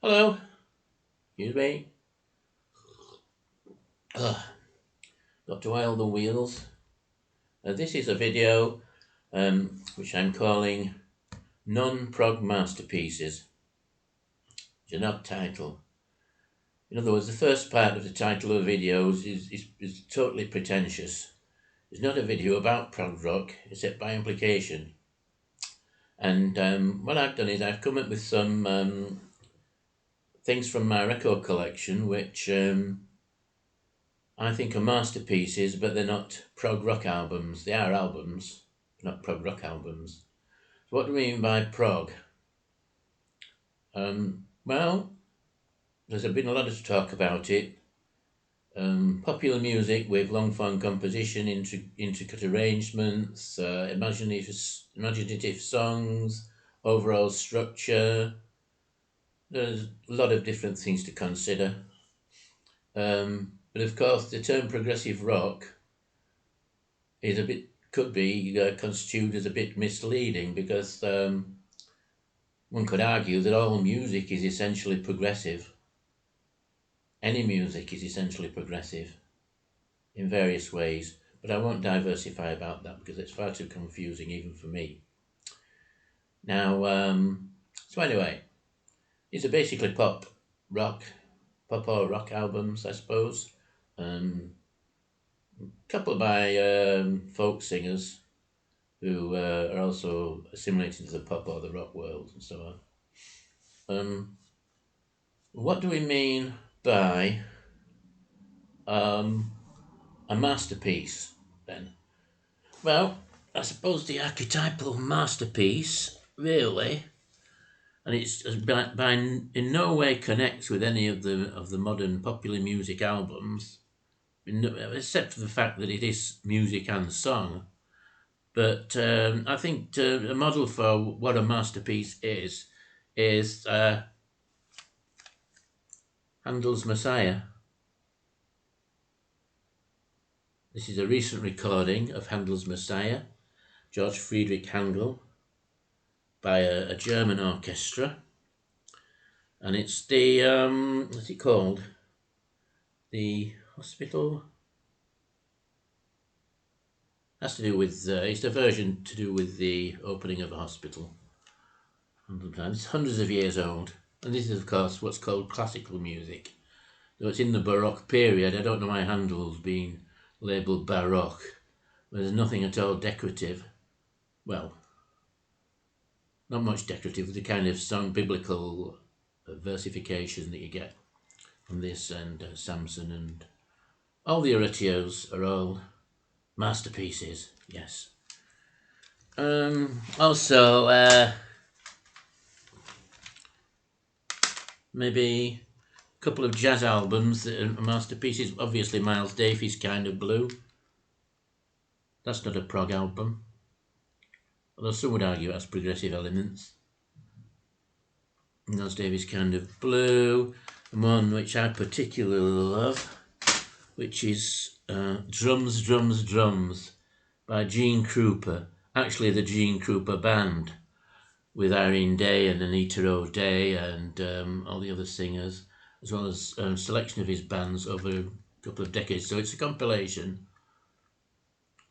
Hello, excuse me. Ugh, got to oil the wheels. This is a video which I'm calling Non-Prog Masterpieces. It's an odd title. In other words, the first part of the title of the videos is totally pretentious. It's not a video about prog rock, except by implication. And what I've done is I've come up with some things from my record collection which I think are masterpieces, but they're not prog rock albums. They are albums, not prog rock albums. So what do we mean by prog? Well, there's been a lot of talk about it. Popular music with long-form composition, intricate arrangements, imaginative songs, overall structure. There's a lot of different things to consider. But of course, the term progressive rock is could be construed as a bit misleading because one could argue that all music is essentially progressive. Any music is essentially progressive in various ways, but I won't diversify about that because it's far too confusing even for me. Now, so anyway, these are basically pop or rock albums, I suppose. Coupled by folk singers who are also assimilated to the pop or the rock world and so on. What do we mean by a masterpiece then? Well, I suppose the archetypal masterpiece, really, and it's in no way connects with any of the modern popular music albums, except for the fact that it is music and song. But I think a model for what a masterpiece is Handel's Messiah. This is a recent recording of Handel's Messiah, George Friedrich Handel, by a German orchestra, and it's the what's it called? The hospital. Has to do with it's a version to do with the opening of a hospital. It's hundreds of years old, and this is of course what's called classical music. Though it's in the Baroque period, I don't know why Handel's been labelled Baroque. There's nothing at all decorative. Well, not much decorative, the kind of song biblical versification that you get from this and Samson, and all the Horatios are all masterpieces, yes. Also, maybe a couple of jazz albums that are masterpieces. Obviously, Miles Davis' Kind of Blue. That's not a prog album, although some would argue it has progressive elements. Miles Davis' Kind of Blue, and one which I particularly love, which is Drums, Drums, Drums by Gene Krupa. Actually, the Gene Krupa Band, with Irene Day and Anita O'Day and all the other singers, as well as a selection of his bands over a couple of decades. So it's a compilation,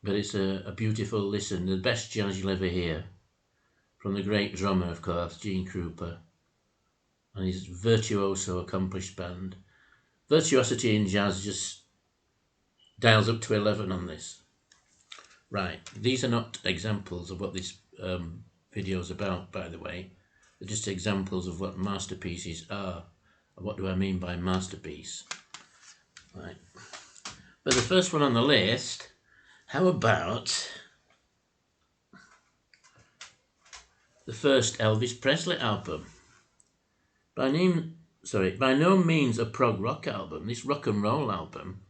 but it's a beautiful listen, the best jazz you'll ever hear, from the great drummer, of course, Gene Krupa, and his virtuoso accomplished band. Virtuosity in jazz just dials up to 11 on this. Right, these are not examples of what this video is about, by the way. They're just examples of what masterpieces are. And what do I mean by masterpiece? Right. But the first one on the list, how about the first Elvis Presley album? By no means a prog rock album. This rock and roll album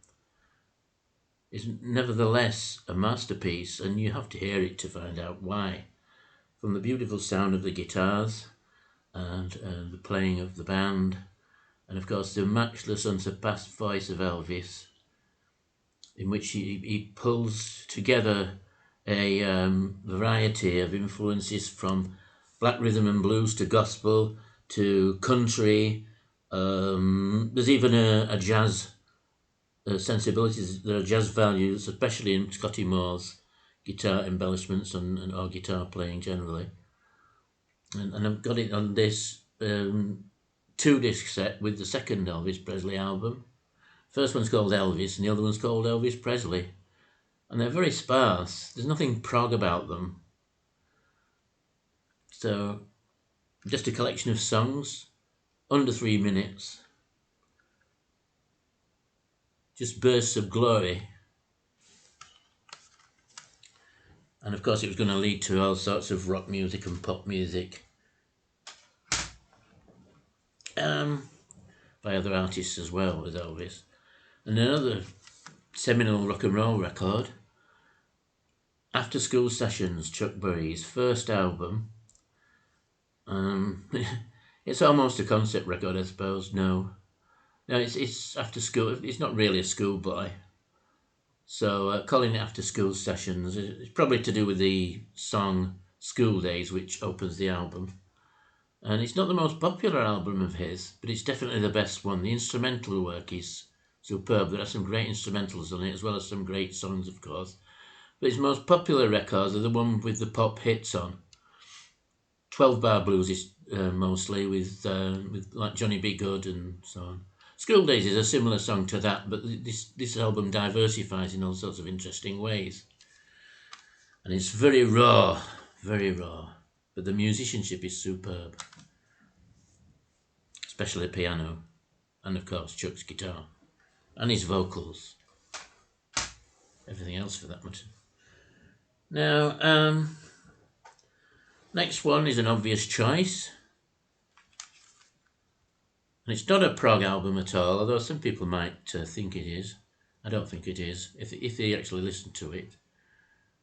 is nevertheless a masterpiece, and you have to hear it to find out why. From the beautiful sound of the guitars and the playing of the band, and of course the matchless, unsurpassed voice of Elvis, in which he pulls together a variety of influences from black rhythm and blues to gospel to country There's even a jazz sensibilities. There are jazz values, especially in Scotty Moore's guitar embellishments and or guitar playing generally. And I've got it on this 2-disc set with the second Elvis Presley album. First one's called Elvis, and the other one's called Elvis Presley. And they're very sparse. There's nothing prog about them. So, just a collection of songs, under 3 minutes. Just bursts of glory. And of course, it was going to lead to all sorts of rock music and pop music by other artists as well as Elvis. And another seminal rock and roll record, After School Sessions, Chuck Berry's first album. It's almost a concept record, I suppose. No, it's after school. It's not really a schoolboy. So calling it After School Sessions is probably to do with the song School Days, which opens the album. And it's not the most popular album of his, but it's definitely the best one. The instrumental work is superb. There are some great instrumentals on it, as well as some great songs, of course. But his most popular records are the one with the pop hits on. 12 Bar Blues is mostly with like Johnny B. Good and so on. School Days is a similar song to that, but this album diversifies in all sorts of interesting ways. And it's very raw, but the musicianship is superb, especially piano, and of course Chuck's guitar, and his vocals, everything else for that matter. Now, next one is an obvious choice. And it's not a prog album at all, although some people might think it is. I don't think it is, if they actually listen to it.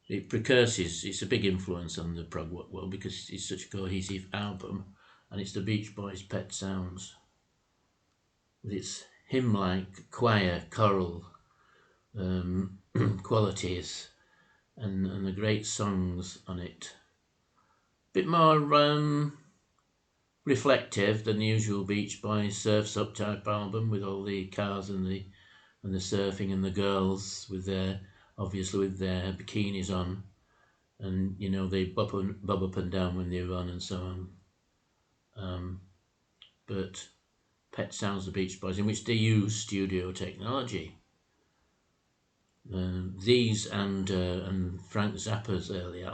It precurses, it's a big influence on the prog world because it's such a cohesive album, and it's the Beach Boys' Pet Sounds. With its hymn-like choir, choral qualities, and the great songs on it. A bit more reflective than the usual Beach Boys Surf's Up type album with all the cars and the surfing and the girls with their bikinis on, and you know they bob up and down when they run and so on. But Pet Sounds the Beach Boys, in which they use studio technology. These and Frank Zappa's early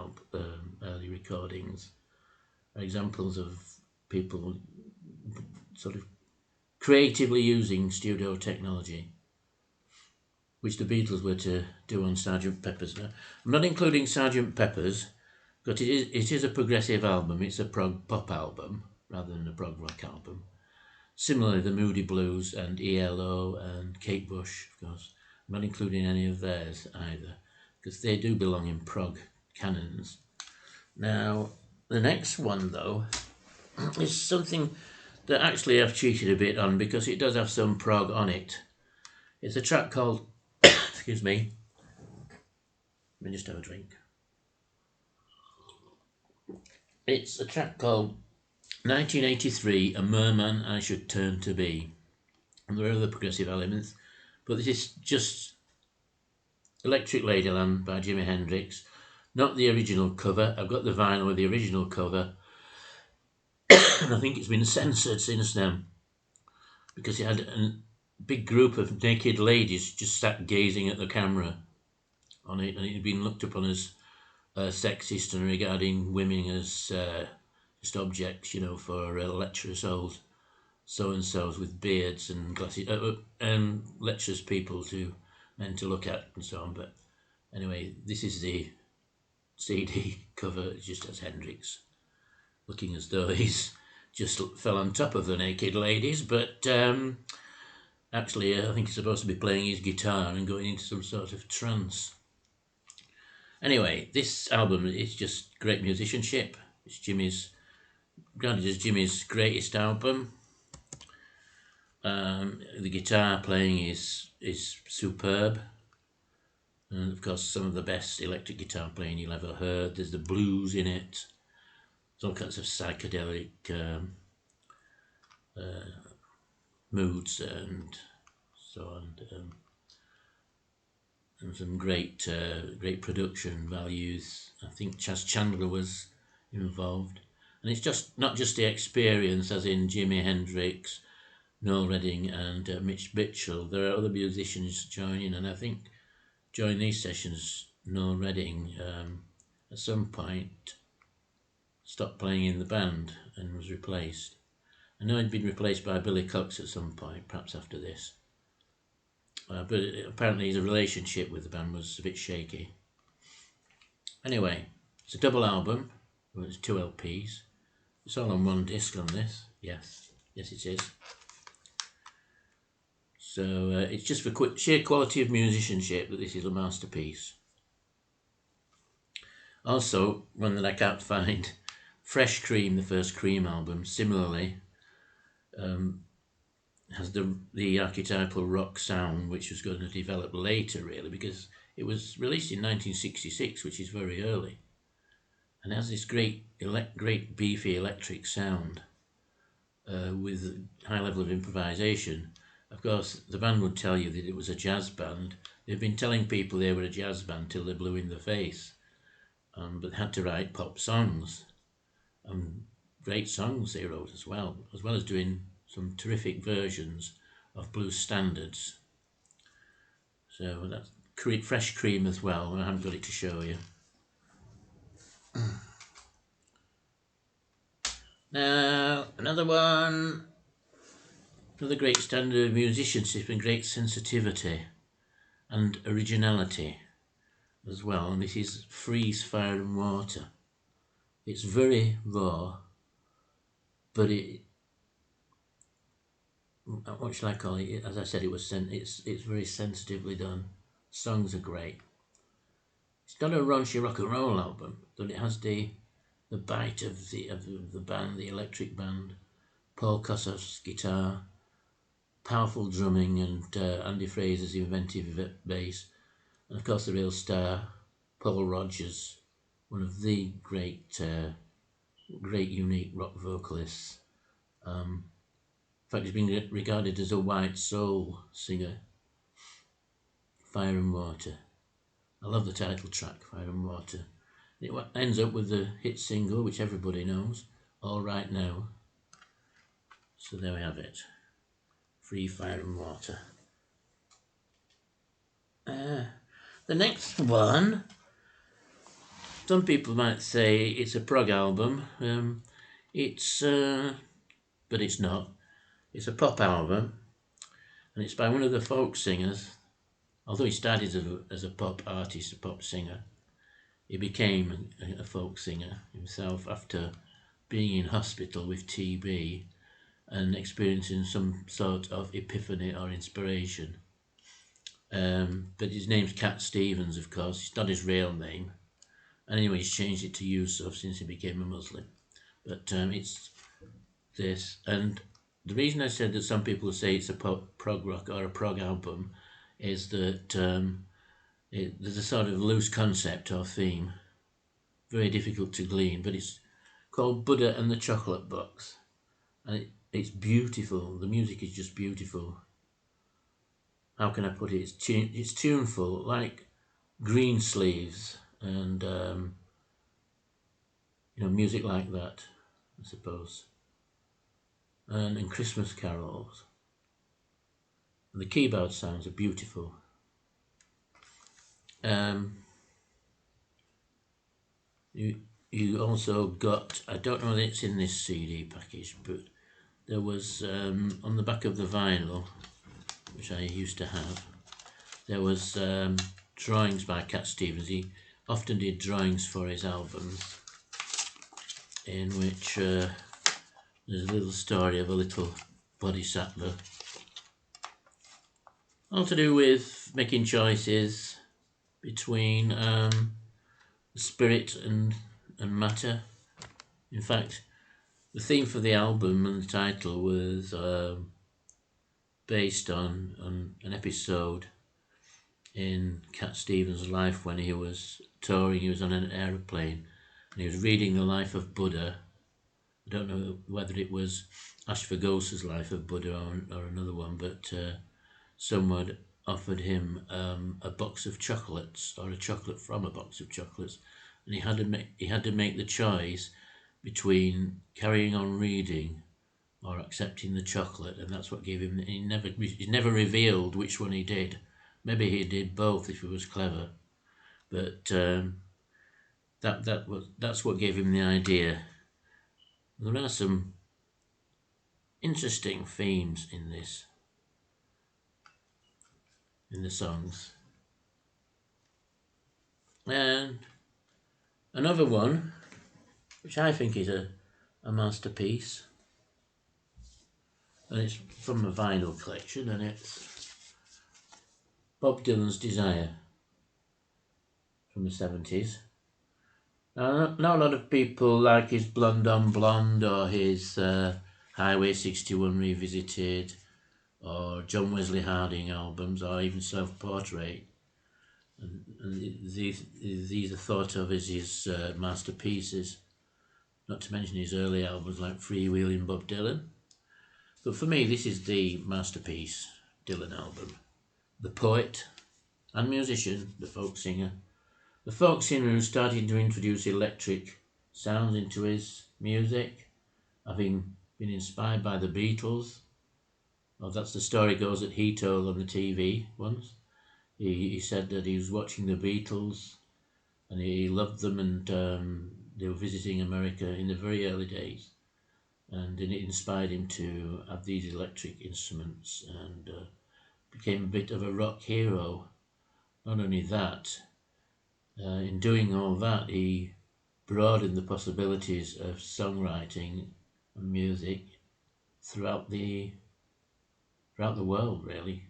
recordings are examples of people sort of creatively using studio technology, which the Beatles were to do on Sgt. Pepper's. Now, I'm not including Sgt. Pepper's, but it is a progressive album. It's a prog pop album rather than a prog rock album. Similarly, the Moody Blues and ELO and Kate Bush, of course. I'm not including any of theirs either, because they do belong in prog canons. Now, the next one, though, is something that actually I've cheated a bit on because it does have some prog on it. It's a track called, excuse me, let me just have a drink. It's a track called 1983, A Merman I Should Turn to Be. And there are other progressive elements, but this is just Electric Ladyland by Jimi Hendrix, not the original cover. I've got the vinyl with the original cover, and I think it's been censored since then because it had a big group of naked ladies just sat gazing at the camera on it, and it had been looked upon as sexist and regarding women as just objects, you know, for lecherous old so-and-sos with beards and glasses, and lecherous people to men to look at and so on. But anyway, this is the CD cover. It just has Hendrix looking as though he's just fell on top of the naked ladies, but actually I think he's supposed to be playing his guitar and going into some sort of trance. Anyway, this album is just great musicianship. It's granted it's Jimmy's greatest album. The guitar playing is superb, and of course some of the best electric guitar playing you'll ever heard. There's the blues in it. There's all kinds of psychedelic moods and so on, and some great production values. I think Chas Chandler was involved, and it's just not just the experience, as in Jimi Hendrix, Noel Redding, and Mitch Mitchell. There are other musicians joining, and I think during these sessions, Noel Redding at some point stopped playing in the band and was replaced. I know he'd been replaced by Billy Cox at some point, perhaps after this. But apparently his relationship with the band was a bit shaky. Anyway, it's a double album. Well, it's 2 LPs. It's all on one disc on this. Yes it is. So it's just for sheer quality of musicianship that this is a masterpiece. Also, one that I can't find, Fresh Cream, the first Cream album, similarly has the archetypal rock sound, which was going to develop later, really, because it was released in 1966, which is very early, and it has this great beefy electric sound with a high level of improvisation. Of course, the band would tell you that it was a jazz band. They've been telling people they were a jazz band till they blew in the face, but had to write pop songs, and great songs they wrote as well as doing some terrific versions of blues standards. So that's Fresh Cream as well, and I haven't got it to show you. Now, another great standard of musicianship and great sensitivity and originality as well, and this is Freeze, Fire and Water. It's very raw, but what shall I call it? As I said, it's very sensitively done. Songs are great. It's not a raunchy rock and roll album, but it has the bite of the band, the electric band, Paul Kossoff's guitar, powerful drumming, and Andy Fraser's inventive bass, and of course the real star, Paul Rodgers, one of the great unique rock vocalists. In fact, he's been regarded as a white soul singer. Fire and Water. I love the title track, Fire and Water. It ends up with the hit single, which everybody knows, All Right Now. So there we have it. Free, Fire and Water. The next one, some people might say it's a prog album. But it's not. It's a pop album, and it's by one of the folk singers. Although he started as a pop artist, a pop singer, he became a folk singer himself after being in hospital with TB and experiencing some sort of epiphany or inspiration. But his name's Cat Stevens, of course. It's not his real name. And anyway, he's changed it to Yusuf since he became a Muslim. But it's this. And the reason I said that some people say it's a prog rock or a prog album is that there's a sort of loose concept or theme, very difficult to glean, but it's called Buddha and the Chocolate Box, and it's beautiful. The music is just beautiful. How can I put it? It's tuneful, like Green Sleeves and music like that, I suppose. And Christmas carols. And the keyboard sounds are beautiful. You also got, I don't know whether it's in this CD package, but there was on the back of the vinyl, which I used to have, there was drawings by Cat Stevens. He often did drawings for his albums, in which there's a little story of a little bodhisattva, all to do with making choices between spirit and matter. In fact, the theme for the album and the title was based on an episode in Cat Stevens' life when he was touring. He was on an aeroplane and he was reading the life of Buddha, I don't know whether it was Ashfagos's Life of Buddha or another one, but someone offered him a box of chocolates, or a chocolate from a box of chocolates, and he had to make the choice between carrying on reading or accepting the chocolate, and that's what gave him. He never revealed which one he did. Maybe he did both if he was clever, but that's what gave him the idea. There are some interesting themes in the songs, and another one which I think is a masterpiece, and it's from a vinyl collection, and it's Bob Dylan's Desire from the 70s. Now, not a lot of people like his Blonde on Blonde or his Highway 61 Revisited or John Wesley Harding albums or even Self-Portrait. And these are thought of as his masterpieces, not to mention his early albums like Freewheeling Bob Dylan. But for me, this is the masterpiece Dylan album. The poet and musician, the folk singer. The folk singer who started to introduce electric sounds into his music, having been inspired by the Beatles. Well, that's the story goes that he told on the TV once. He said that he was watching the Beatles and he loved them, and they were visiting America in the very early days. And it inspired him to have these electric instruments, and became a bit of a rock hero. Not only that, in doing all that, he broadened the possibilities of songwriting and music throughout the world, really.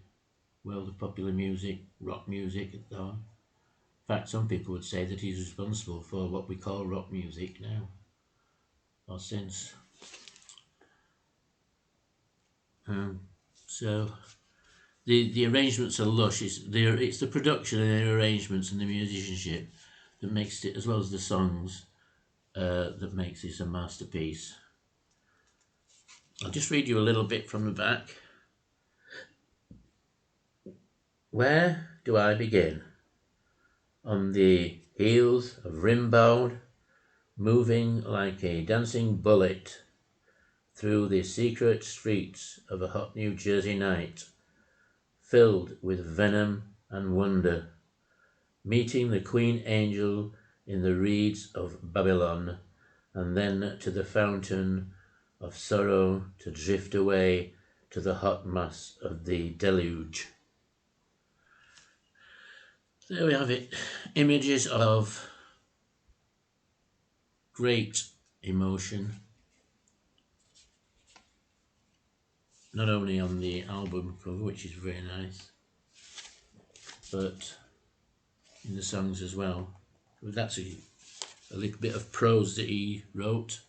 World of popular music, rock music, and so on. In fact, some people would say that he's responsible for what we call rock music now, or since. So the arrangements are lush. It's the production and the arrangements and the musicianship that makes it, as well as the songs, that makes this a masterpiece. I'll just read you a little bit from the back. Where do I begin? On the heels of Rimbaud, moving like a dancing bullet through the secret streets of a hot New Jersey night, filled with venom and wonder, meeting the Queen Angel in the reeds of Babylon, and then to the fountain of sorrow to drift away to the hot mass of the deluge. There we have it. Images of great emotion, not only on the album cover, which is very nice, but in the songs as well. That's a little bit of prose that he wrote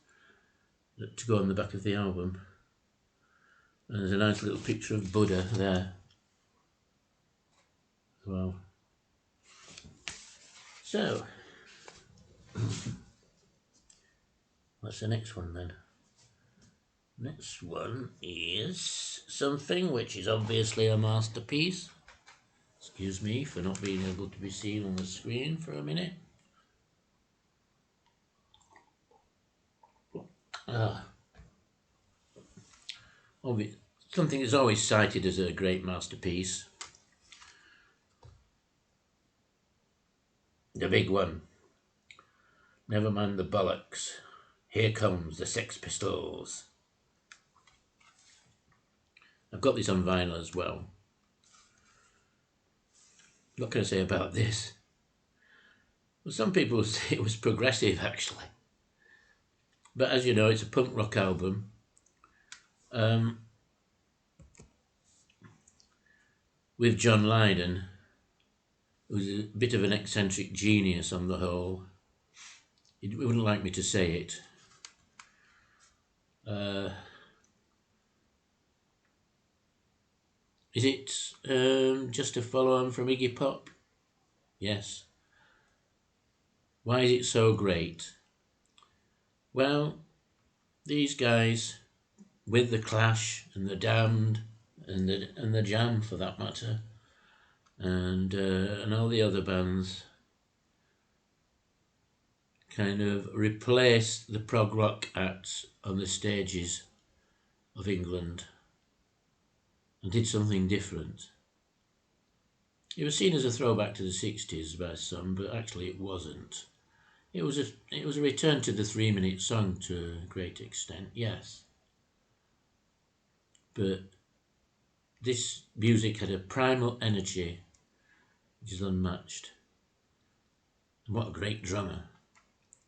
to go on the back of the album. And there's a nice little picture of Buddha there as well. So, what's the next one then? Next one is something which is obviously a masterpiece. Excuse me for not being able to be seen on the screen for a minute. Something is always cited as a great masterpiece. The big one. Never mind the bollocks. Here comes the Sex Pistols. I've got this on vinyl as well. What can I say about this? Well, some people say it was progressive, actually. But as you know, it's a punk rock album. With John Lydon, who's a bit of an eccentric genius on the whole. He wouldn't like me to say it. Is it just a follow-on from Iggy Pop? Yes. Why is it so great? Well, these guys, with the Clash and the Damned and the Jam for that matter, and all the other bands, kind of replaced the prog rock acts on the stages of England and did something different. It was seen as a throwback to the 60s by some, but actually it wasn't. It was a return to the 3-minute song to a great extent, yes. But this music had a primal energy which is unmatched. And what a great drummer.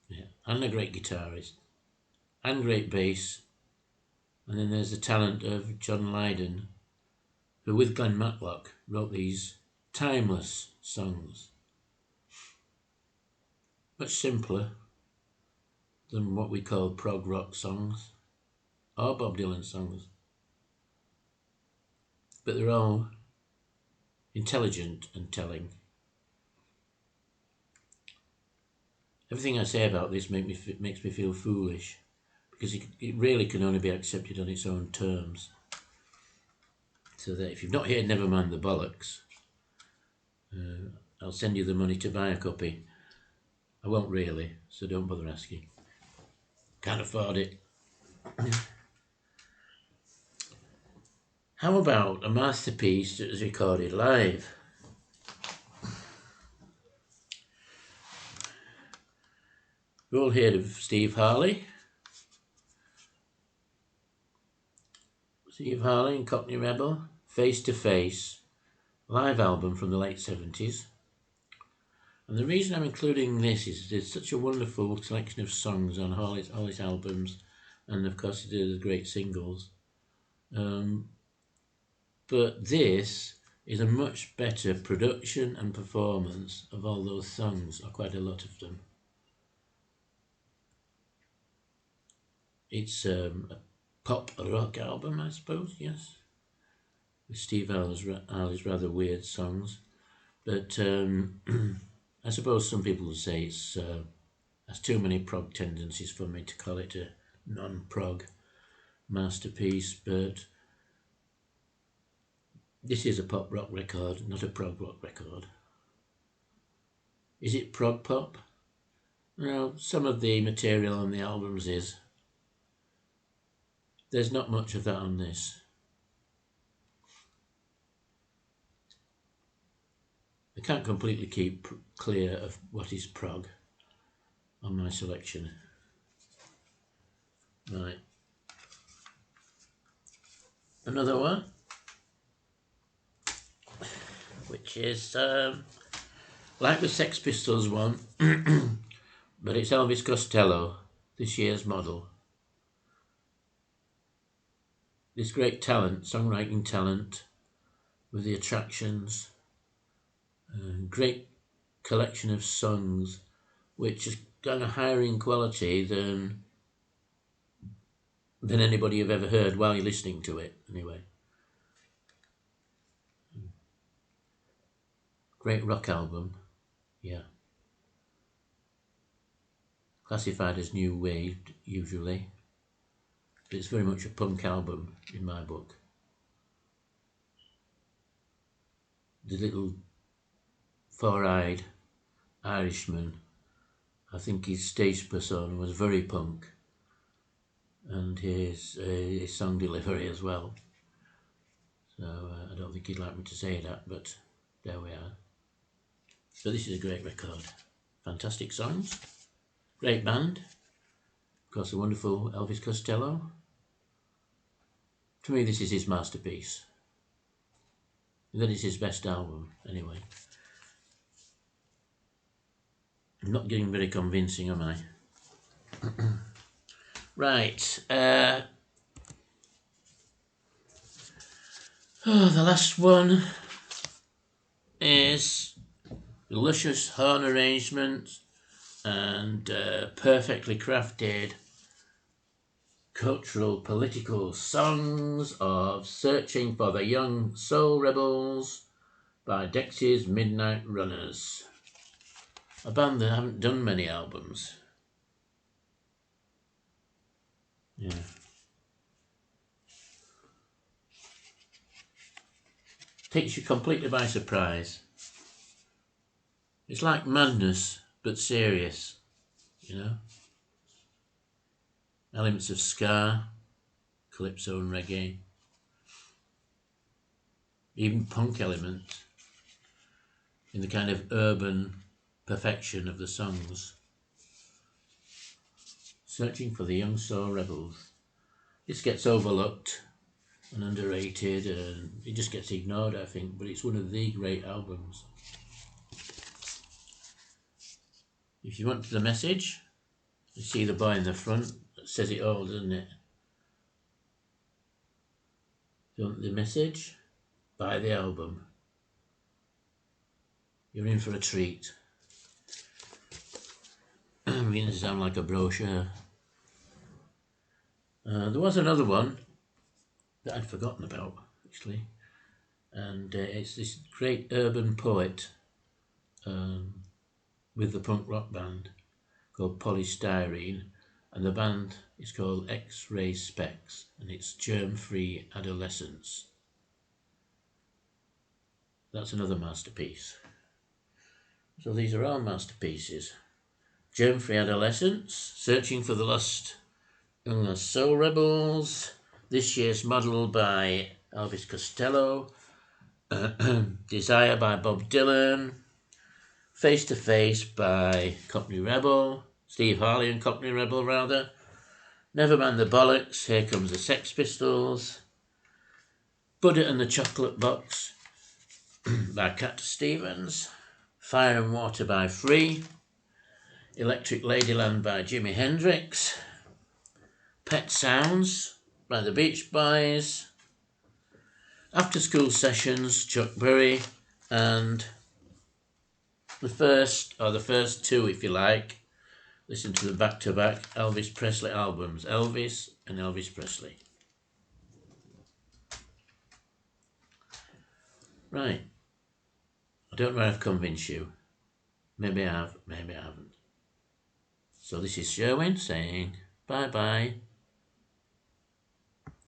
Yeah. And a great guitarist. And great bass. And then there's the talent of John Lydon, who with Glenn Matlock wrote these timeless songs. Much simpler than what we call prog rock songs or Bob Dylan songs. But they're all intelligent and telling. Everything I say about this makes me feel foolish, because it really can only be accepted on its own terms. So that if you've not heard Never Mind the Bollocks, I'll send you the money to buy a copy. I won't really, so don't bother asking. Can't afford it. How about a masterpiece that was recorded live? We've all heard of Steve Harley. Steve Harley and Cockney Rebel, Face to Face, live album from the late 70s. And the reason I'm including this is there's such a wonderful selection of songs on all his albums, and of course he did great singles. But this is a much better production and performance of all those songs, or quite a lot of them. It's a pop rock album, I suppose, yes, with Steve Harley's rather weird songs. But I suppose some people would say it's has too many prog tendencies for me to call it a non-prog masterpiece, but this is a pop rock record, not a prog rock record. Is it prog pop? Well, some of the material on the albums is. There's not much of that on this. I can't completely keep clear of what is prog on my selection. Right. Another one, which is like the Sex Pistols one, but it's Elvis Costello, this year's model. This great talent, songwriting talent, with the attractions, great collection of songs, which has got a higher in quality than anybody you've ever heard while you're listening to it, anyway. Great rock album, yeah. Classified as new wave, usually. But it's very much a punk album in my book. The little four-eyed Irishman, I think his stage persona was very punk, and his song delivery as well. So I don't think he'd like me to say that, but there we are. So this is a great record. Fantastic songs, great band, of course the wonderful Elvis Costello. To me this is his masterpiece. That is his best album, anyway. I'm not getting very convincing, am I? Right. The last one is luscious horn arrangement and perfectly crafted cultural political songs of Searching for the Young Soul Rebels by Dexys Midnight Runners, a band that haven't done many albums. Yeah. Takes you completely by surprise. It's like Madness, but serious, you know? Elements of ska, calypso and reggae, even punk elements in the kind of urban perfection of the songs. Searching for the Young Soul Rebels. This gets overlooked and underrated, and it just gets ignored, I think, but it's one of the great albums. If you want the message, you see the boy in the front. That says it all, doesn't it? If you want the message, buy the album. You're in for a treat. I'm beginning to sound like a brochure. There was another one that I'd forgotten about, actually, and it's this great urban poet with the punk rock band called Polystyrene, and the band is called X-Ray Specs, and it's Germ-Free Adolescence. That's another masterpiece. So these are all masterpieces. Germ-Free Adolescence, Searching for the Lost Young Soul Rebels, this year's model by Elvis Costello, Desire by Bob Dylan, Face to Face by Cockney Rebel, Steve Harley and Cockney Rebel rather, Never Mind the Bollocks, Here Comes the Sex Pistols, Buddha and the Chocolate Box by Cat Stevens, Fire and Water by Free, Electric Ladyland by Jimi Hendrix, Pet Sounds by the Beach Boys, After School Sessions, Chuck Berry, and the first two, if you like, listen to the back-to-back Elvis Presley albums, Elvis and Elvis Presley. Right. I don't know if I've convinced you. Maybe I have, maybe I haven't. So this is Sherwin saying bye-bye.